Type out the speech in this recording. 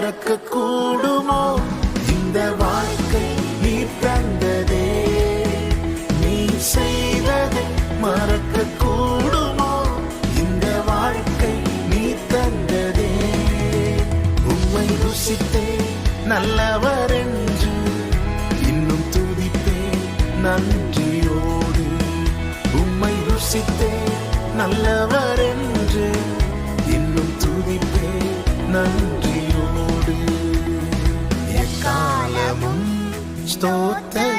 மறக்க கூடுமோ? இந்த வாழ்க்கை நீ தந்ததே, நீ செய்ததை மறக்க கூடுமோ? இந்த வாழ்க்கை நீ தந்ததே. உம்மை ருசித்தே நல்லவர் என்று இன்னும் துதிப்பே நன்றியோடு. உம்மை ருசித்தே நல்லவர் என்று இன்னும் துதிப்பே நன்றியோடு. எக்காலமும் ஸ்தோத்திரம்